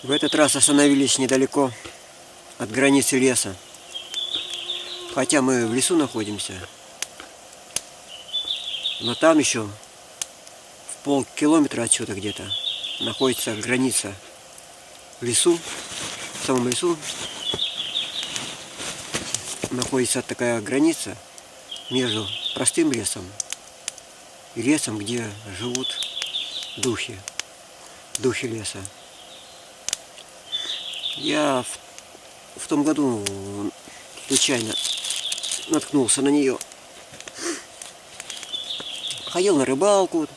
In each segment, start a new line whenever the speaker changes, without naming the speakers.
В этот раз остановились недалеко от границы леса. Хотя мы в лесу находимся. Но там еще в полкилометра отсюда где-то находится граница. В лесу, в самом лесу находится такая граница между простым лесом и лесом, где живут духи леса. Я в том году случайно наткнулся на нее. Ходил на рыбалку,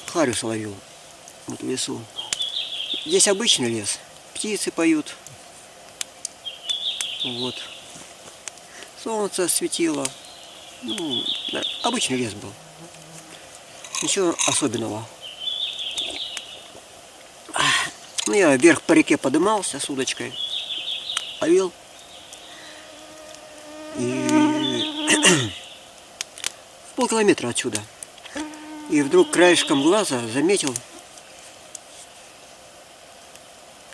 хариуса ловил вот в лесу. Здесь обычный лес, птицы поют. Вот. Солнце светило. Да, обычный лес был. Ничего особенного. Я вверх по реке подымался с удочкой, ловил. И в полкилометра отсюда. И вдруг краешком глаза заметил,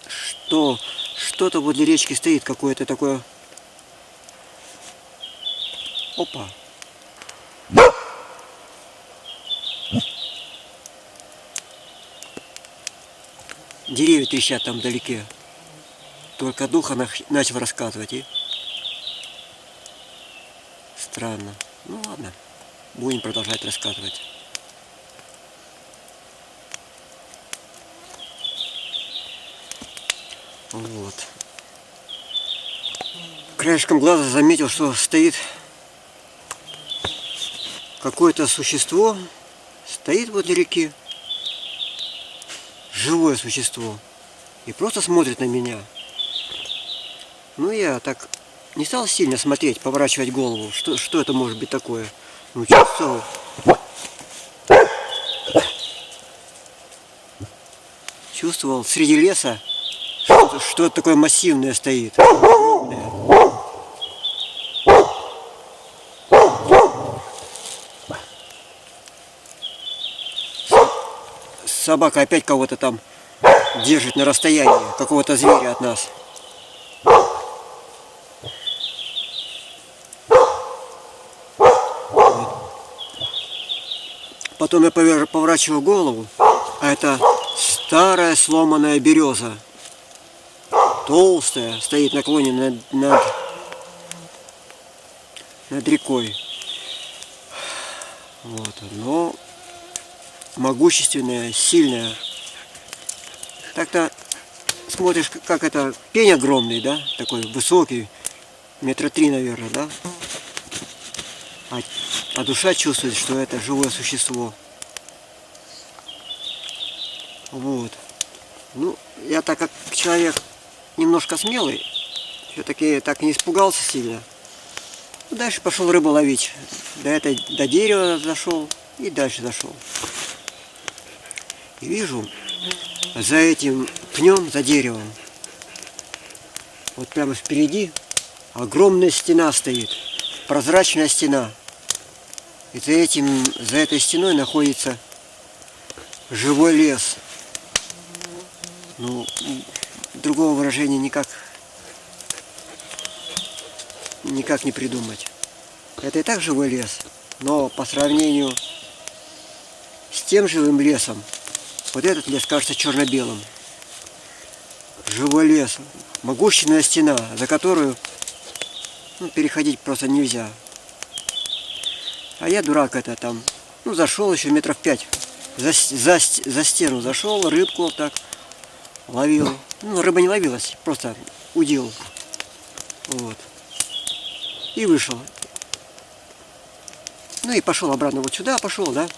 что что-то возле речки стоит, какое-то такое. Опа! Деревья трещат там вдалеке. Только дух начал рассказывать. И странно. Ну ладно, будем продолжать рассказывать. Вот. Краешком глаза заметил, что стоит какое-то существо, стоит возле реки, живое существо, и просто смотрит на меня. Ну, я так не стал сильно смотреть, поворачивать голову, что это может быть такое. Ну, чувствовал среди леса, что-то такое массивное стоит. Собака опять кого-то там держит на расстоянии, какого-то зверя от нас. Потом я поворачиваю голову, а это старая сломанная береза. Толстая, стоит на клоне над рекой. Вот, но могущественная, сильная. Так-то смотришь, как это пень огромный, да, такой высокий, 3 метра, наверное, да. А душа чувствует, что это живое существо. Вот. Ну, я так как человек немножко смелый, все-таки так не испугался сильно. Дальше пошел рыбу ловить. До дерева зашел и дальше зашел. И вижу, за этим пнем, за деревом, вот прямо впереди огромная стена стоит, прозрачная стена. И за этой стеной находится живой лес. Ну, другого выражения никак не придумать. Это и так живой лес, но по сравнению с тем живым лесом, вот этот лес кажется черно-белым. Живой лес, могущественная стена, за которую переходить просто нельзя. А я дурак это там, зашел еще 5 метров, за стену зашел, рыбку вот так ловил. Рыба не ловилась, просто удил. Вот. И вышел. И пошел обратно вот сюда, пошел, да.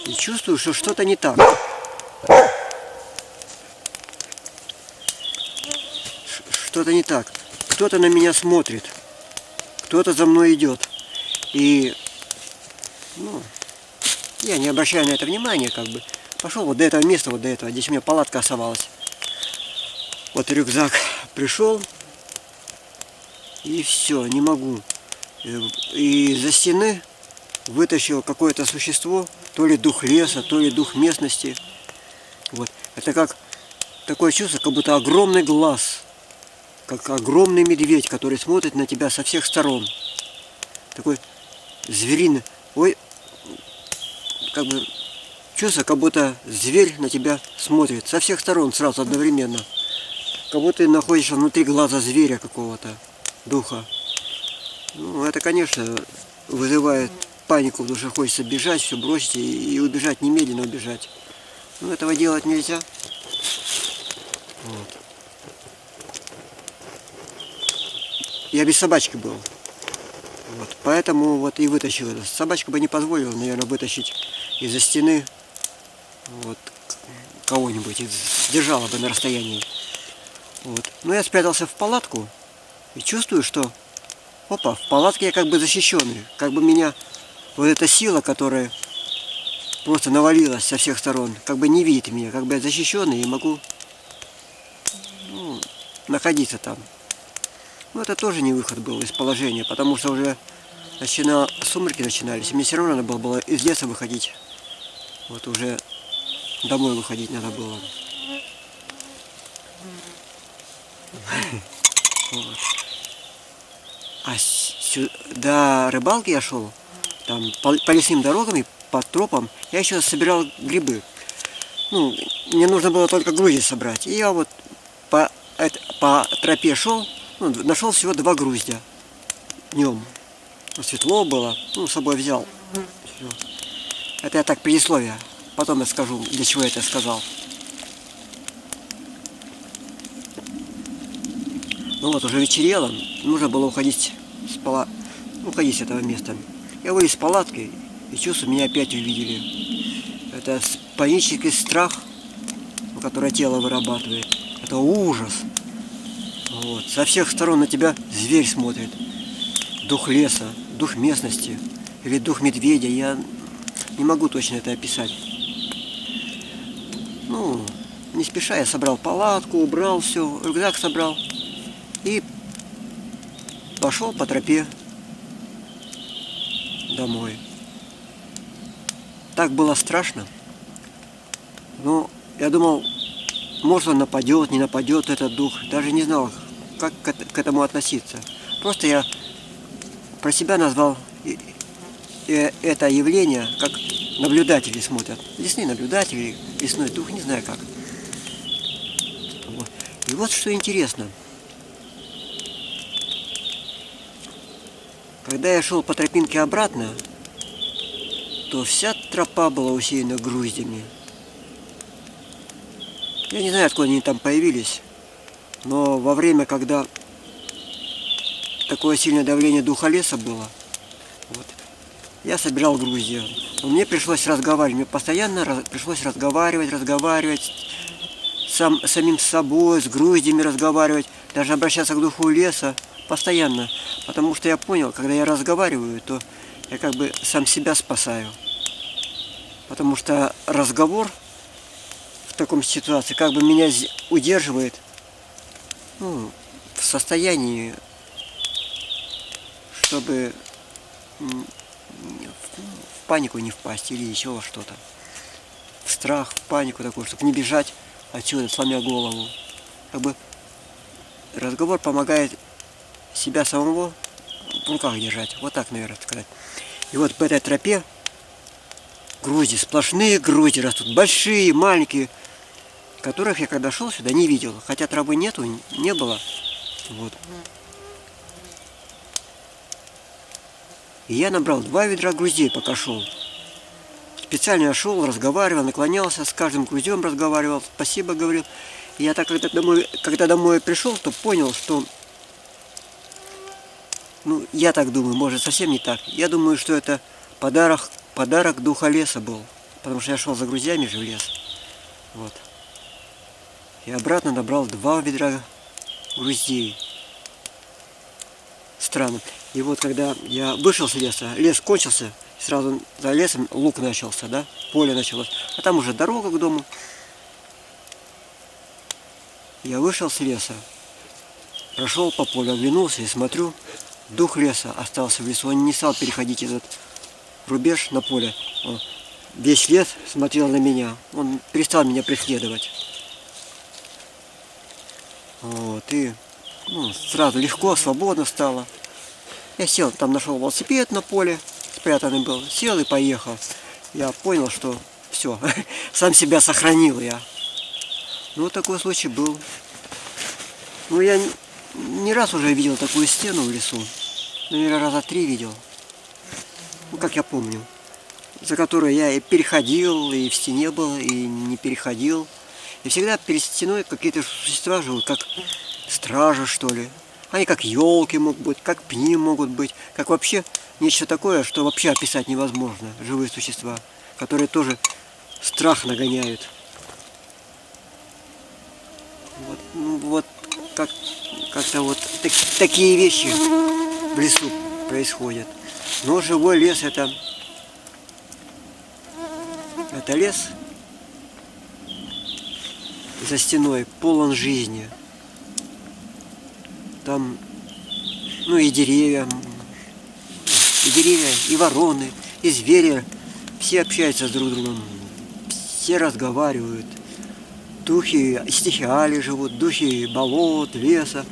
И чувствую, что что-то не так. Что-то не так. Кто-то на меня смотрит. Кто-то за мной идет. И, я не обращаю на это внимания, пошел вот до этого места, вот до этого, здесь у меня палатка оставалась. Вот рюкзак пришел, и все, не могу. И за стены вытащил какое-то существо, то ли дух леса, то ли дух местности. Вот. Это как такое чувство, как будто огромный глаз, как огромный медведь, который смотрит на тебя со всех сторон. Такой звериный, ой, как бы чувство, как будто зверь на тебя смотрит со всех сторон сразу одновременно. Как будто ты находишься внутри глаза зверя какого-то, духа. Ну, это, конечно, вызывает панику в душе, хочется бежать, все бросить и убежать, немедленно убежать. Но этого делать нельзя. Вот. Я без собачки был. Вот. Поэтому вот и вытащил это. Собачка бы не позволила, наверное, вытащить из-за стены вот, кого-нибудь, держала бы на расстоянии. Вот. Но я спрятался в палатку и чувствую, что опа, в палатке я как бы защищенный. Как бы меня вот эта сила, которая просто навалилась со всех сторон, как бы не видит меня, как бы я защищенный и могу находиться там. Но это тоже не выход был из положения, потому что уже сумерки начинались, и мне все равно надо было из леса выходить. Вот уже домой выходить надо было. Вот. А до рыбалки я шел, там по лесным дорогам и по тропам, я еще собирал грибы. Ну, мне нужно было только грузди собрать. И я вот по тропе шел, ну, нашел всего 2 груздя днем. Ну, светло было, ну, с собой взял. Всё. Это я так предисловие. Потом я скажу, для чего я это сказал. Ну вот, уже вечерело, нужно было уходить уходить с этого места. Я вылез с палатки и чувствую, меня опять увидели. Это панический страх, который тело вырабатывает. Это ужас. Вот. Со всех сторон на тебя зверь смотрит. Дух леса, дух местности или дух медведя. Я не могу точно это описать. Ну, не спеша я собрал палатку, убрал все, рюкзак собрал. И пошел по тропе домой. Так было страшно. Но я думал, может он нападет, не нападет этот дух. Даже не знал, как к этому относиться. Просто я про себя назвал это явление, как наблюдатели смотрят. Лесные наблюдатели, лесной дух, не знаю как. И вот что интересно. Когда я шел по тропинке обратно, то вся тропа была усеяна груздями. Я не знаю, откуда они там появились, но во время, когда такое сильное давление духа леса было, вот, я собирал грузди. Но мне пришлось разговаривать, мне постоянно пришлось разговаривать самим с собой, с груздями разговаривать, даже обращаться к духу леса. Постоянно, потому что я понял, когда я разговариваю, то я как бы сам себя спасаю. Потому что разговор в таком ситуации как бы меня удерживает, ну, в состоянии, чтобы в панику не впасть или еще во что-то. В страх, в панику такую, чтобы не бежать отсюда, сломя голову. Как бы разговор помогает себя самого в руках держать. Вот так, наверное, сказать. И вот по этой тропе грузди, сплошные грузди растут. Большие, маленькие. Которых я когда шел сюда не видел. Хотя травы нету, не было. Вот. И я набрал 2 ведра груздей, пока шел. Специально я шел, разговаривал, наклонялся, с каждым груздем разговаривал, спасибо говорил. И я так, когда домой пришел, то понял, что ну, я так думаю, может совсем не так. Я думаю, что это подарок духа леса был. Потому что я шел за груздями же в лес. Вот. И обратно набрал 2 ведра груздей. Странно. И вот когда я вышел с леса, лес кончился, сразу за лесом луг начался, да? Поле началось. А там уже дорога к дому. Я вышел с леса, прошел по полю, оглянулся и смотрю, дух леса остался в лесу. Он не стал переходить этот рубеж на поле. Весь лес смотрел на меня. Он перестал меня преследовать. Вот, и ну, сразу легко, свободно стало. Я сел, там нашел велосипед на поле, спрятанный был, сел и поехал. Я понял, что все, сам себя сохранил я. Ну, вот такой случай был. Ну, я не раз уже видел такую стену в лесу. Наверное, раза 3 видел. Ну, как я помню. За которую я и переходил, и в стене был, и не переходил. И всегда перед стеной какие-то существа живут, как стражи, что ли. Они как елки могут быть, как пни могут быть, как вообще нечто такое, что вообще описать невозможно. Живые существа, которые тоже страх нагоняют. Вот, ну, вот как-то вот такие вещи в лесу происходят. Но живой лес это лес за стеной полон жизни. Там, ну и деревья, и вороны, и звери. Все общаются с друг другом, все разговаривают. Духи стихиали живут, духи болот, леса.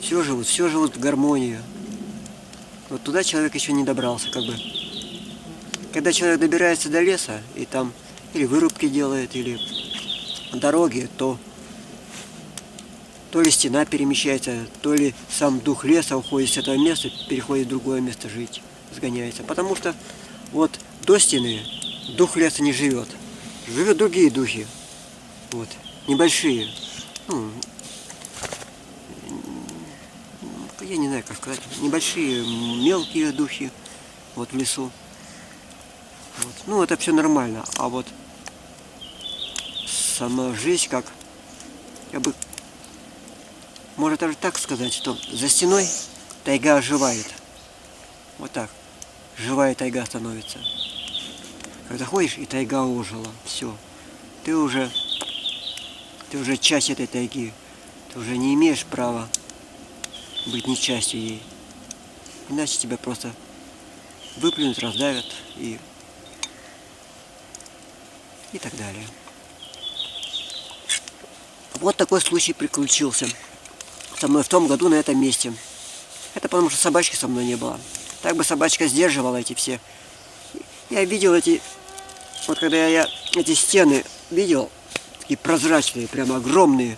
Все живут в гармонии. Вот туда человек еще не добрался, как бы. Когда человек добирается до леса, и там или вырубки делает, или дороги, то ли стена перемещается, то ли сам дух леса уходит с этого места, переходит в другое место жить, сгоняется. Потому что вот до стены дух леса не живет. Живут другие духи. Вот, небольшие. Ну, я не знаю, как сказать. Небольшие, мелкие духи вот в лесу. Вот. Ну, это все нормально. А вот сама жизнь, как я бы, может даже так сказать, что за стеной тайга оживает. Вот так. Живая тайга становится. Когда ходишь, и тайга ожила. Все. Ты уже часть этой тайги. Ты уже не имеешь права быть не частью ей. Иначе тебя просто выплюнут, раздавят и так далее. Вот такой случай приключился со мной в том году на этом месте. Это потому что собачки со мной не было. Так бы собачка сдерживала эти все. Я видел эти, вот когда я эти стены видел, такие прозрачные, прямо огромные,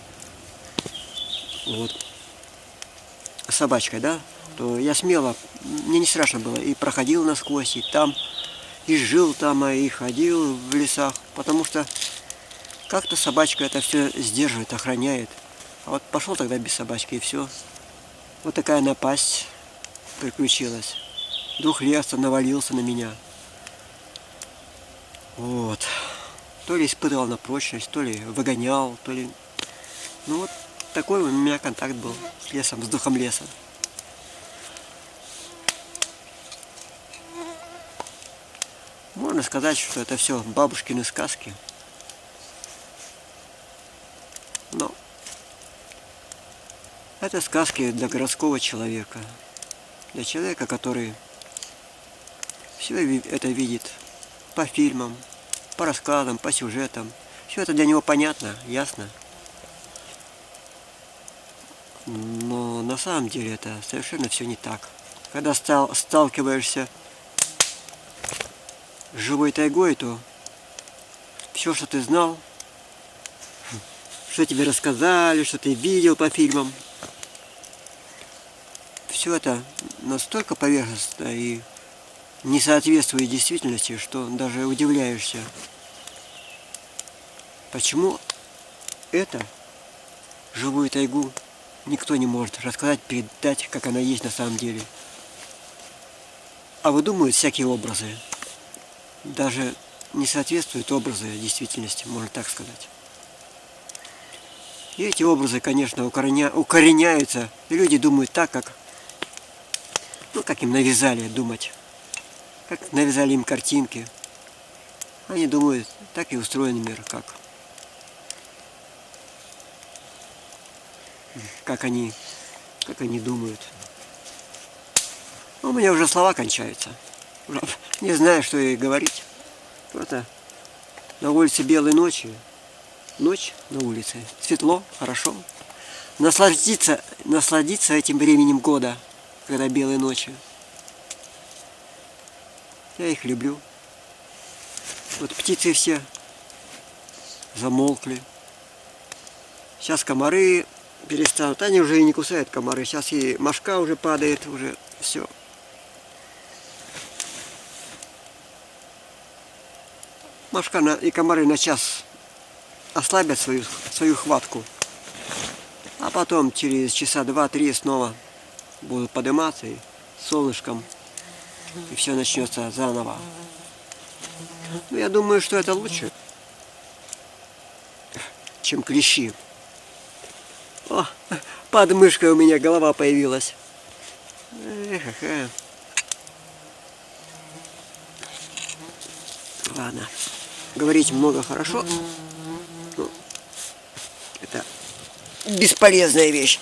вот, с собачкой, да, то я смело, мне не страшно было, и проходил насквозь, и там, и жил там, и ходил в лесах, потому что как-то собачка это все сдерживает, охраняет. А вот пошел тогда без собачки, и все. Вот такая напасть приключилась. Дух леса навалился на меня. Вот. То ли испытывал на прочность, то ли выгонял, то ли... Ну вот такой у меня контакт был с лесом, с духом леса. Можно сказать, что это все бабушкины сказки. Но это сказки для городского человека. Для человека, который все это видит по фильмам, по рассказам, по сюжетам. Все это для него понятно, ясно. Но на самом деле это совершенно все не так. Когда сталкиваешься с живой тайгой, то все, что ты знал, что тебе рассказали, что ты видел по фильмам, все это настолько поверхностно и не соответствует действительности, что даже удивляешься, почему это живую тайгу никто не может рассказать, передать, как она есть на самом деле. А выдумывают всякие образы. Даже не соответствуют образы действительности, можно так сказать. И эти образы, конечно, укореняются, и люди думают так, как им навязали думать. Как навязали им картинки. Они думают, так и устроен мир, как они думают. У меня уже слова кончаются. Уже не знаю, что и говорить. Просто на улице белые ночи. Ночь на улице. Светло, хорошо. насладиться этим временем года, когда белые ночи. Я их люблю. Вот птицы все замолкли. Сейчас комары перестанут. Они уже и не кусают комары. Сейчас и мошка уже падает, уже все. Мошка и комары на час ослабят свою хватку. А потом через часа 2-3 снова будут подниматься и солнышком. И все начнется заново. Но я думаю, что это лучше, чем клещи. О, под мышкой у меня голова появилась. Эх. Ладно. Говорить много хорошо. Ну, это бесполезная вещь.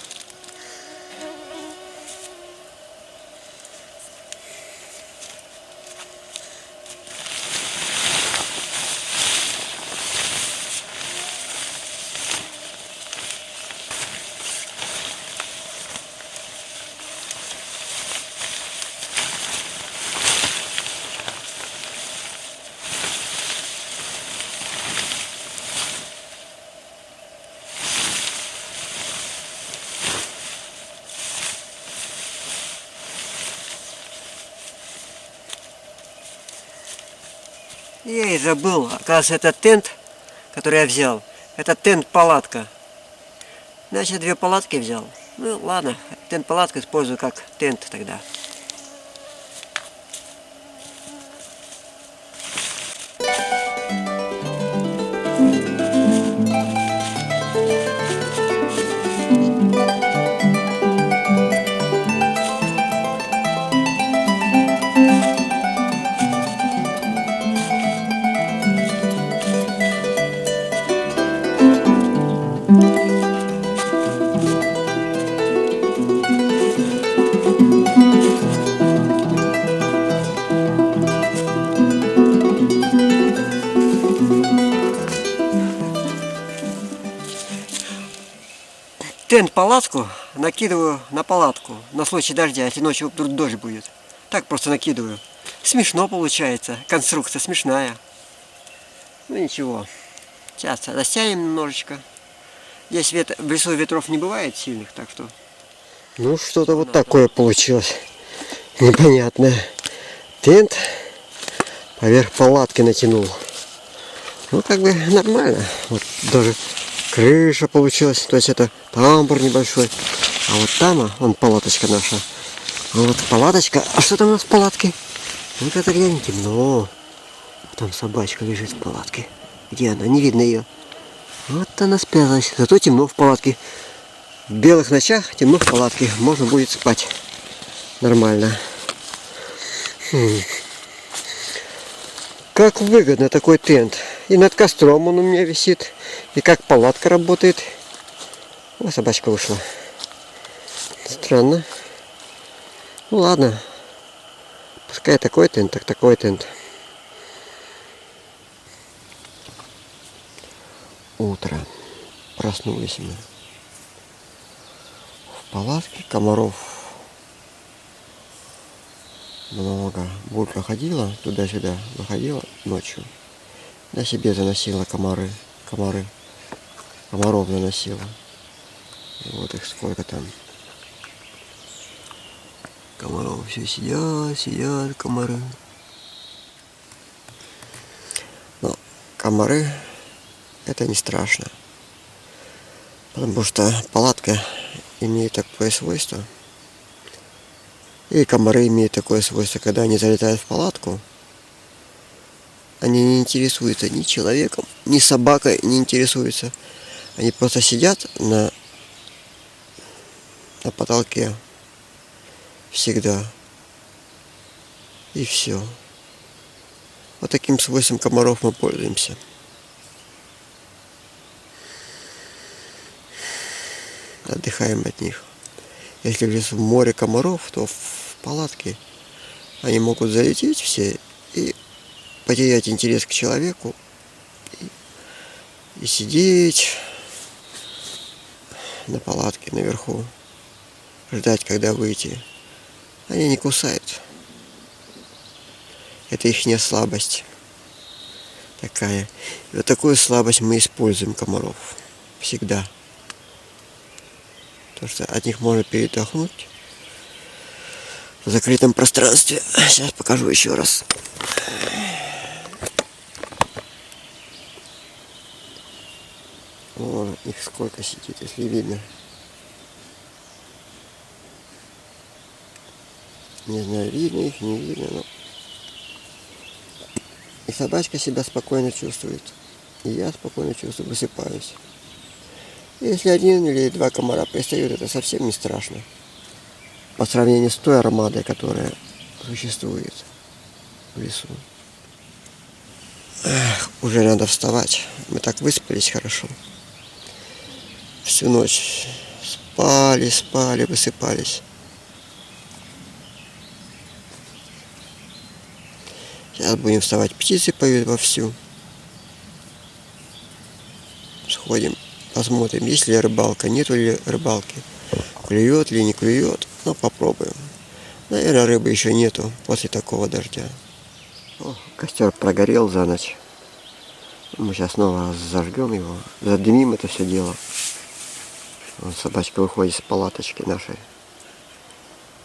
Я и забыл, оказывается, этот тент, который я взял, это тент-палатка. Значит, 2 палатки взял. Ну ладно, тент-палатку использую как тент тогда. Тент-палатку накидываю на палатку на случай дождя, если ночью вдруг дождь будет. Так просто накидываю. Смешно получается, конструкция смешная. Ну ничего, сейчас растянем немножечко. Здесь в лесу ветров не бывает сильных, так что... Ну что-то вот такое получилось. Непонятное. Тент поверх палатки натянул. Ну как бы нормально. Вот даже крыша получилась. То есть это тамбур небольшой. А вот там, вон палаточка наша. А вот палаточка. А что там у нас в палатке? Вот это глянь, темно. Там собачка лежит в палатке. Где она? Не видно ее. Вот она спряталась. Зато темно в палатке. В белых ночах темно в палатке. Можно будет спать. Нормально. Как выгодно такой тент. И над костром он у меня висит. И как палатка работает. О, собачка вышла. Странно. Ну ладно. Пускай такой тент, так такой тент. Утро. Проснулись мы. В палатке комаров много. Булька ходила туда-сюда, выходила ночью. На себе заносила комаров наносила. И вот их сколько там. Комаров все сидят комары. Но комары это не страшно. Потому что палатка имеет такое свойство. И комары имеют такое свойство, когда они залетают в палатку, они не интересуются ни человеком, ни собакой не интересуются. Они просто сидят на потолке всегда. И все. Вот таким свойством комаров мы пользуемся. Отдыхаем от них. Если в лесу море комаров, то в палатке они могут залететь все и потерять интерес к человеку и сидеть на палатке наверху, ждать, когда выйти. Они не кусают. Это ихняя слабость такая. И вот такую слабость мы используем комаров. Всегда. Потому что от них можно передохнуть в закрытом пространстве. Сейчас покажу еще раз. Вон их сколько сидит, если видно. Не знаю, видно их, не видно, но... И собачка себя спокойно чувствует. И я спокойно чувствую, высыпаюсь. Если один или два комара пристают, это совсем не страшно. По сравнению с той армадой, которая существует в лесу. Эх, уже надо вставать. Мы так выспались хорошо. Всю ночь спали, спали, высыпались. Сейчас будем вставать, птицы поют вовсю. Сходим, посмотрим, есть ли рыбалка, нету ли рыбалки. Клюет ли, не клюет, но попробуем. Наверное, рыбы еще нету после такого дождя. О, костер прогорел за ночь. Мы сейчас снова зажгем его, задымим это все дело. Вон собачка выходит с палаточки нашей.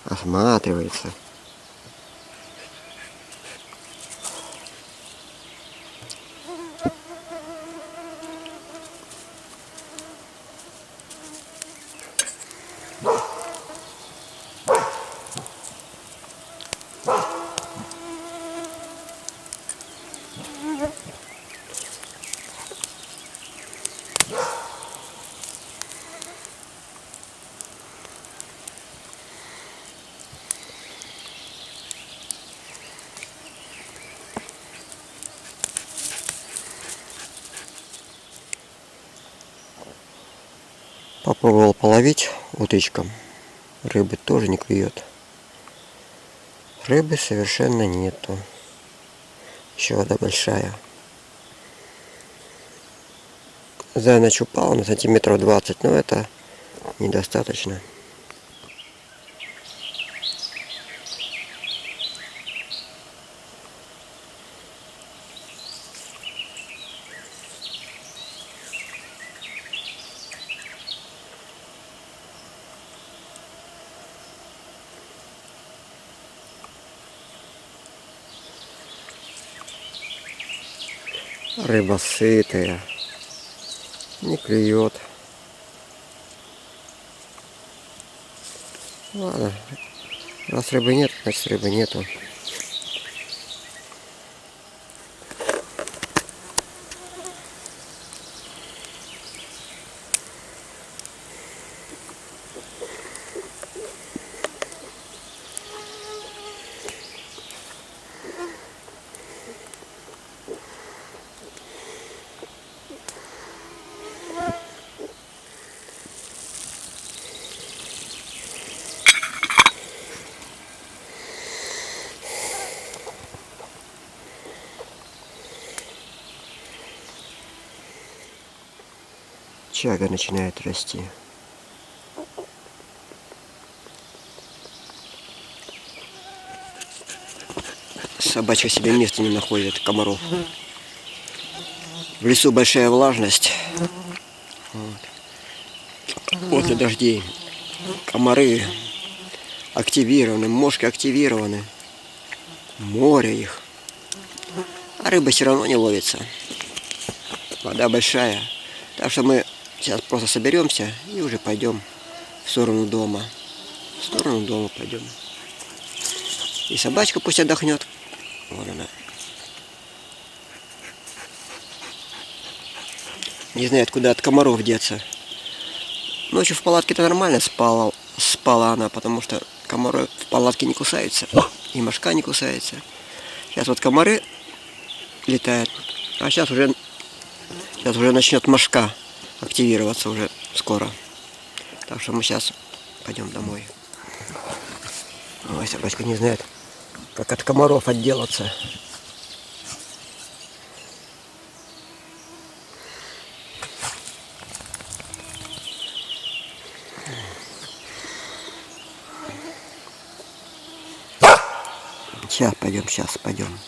Осматривается. Попробовал половить уточком. Рыбы тоже не клюет. Рыбы совершенно нету. Еще вода большая. За ночь упал на сантиметров 20, но это недостаточно. Рыба сытая, не клюет. Ладно, раз рыбы нет, значит рыбы нету. Чага начинает расти. Собачка себе места не находит, комаров. В лесу большая влажность. После дождей. Комары активированы, мошки активированы. Море их. А рыба все равно не ловится. Вода большая. Так что мы сейчас просто соберемся и уже пойдем в сторону дома. В сторону дома пойдем. И собачка пусть отдохнет. Вот она. Не знает, куда от комаров деться. Ночью в палатке-то нормально спала она, потому что комары в палатке не кусаются. И мошка не кусается. Сейчас вот комары летают. А сейчас уже начнет мошка активироваться уже скоро. Так что мы сейчас пойдем домой. Ой, собачка не знает, как от комаров отделаться. Сейчас пойдем.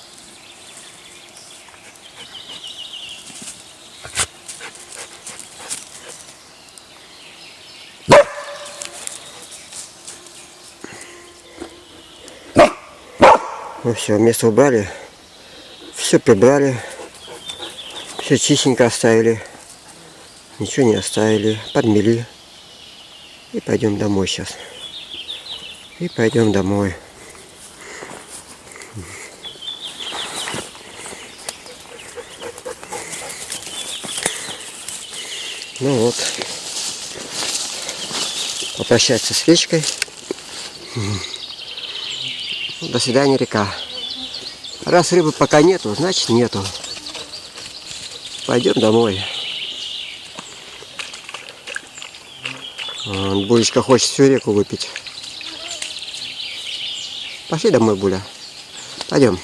Ну все, место убрали, все прибрали, все чистенько оставили, ничего не оставили, подмели. И пойдем домой сейчас. И пойдем домой. Ну вот. Попрощаться с речкой. До свидания, река. Раз рыбы пока нету, значит нету. Пойдем домой. Булечка хочет всю реку выпить. Пошли домой, Буля. Пойдем.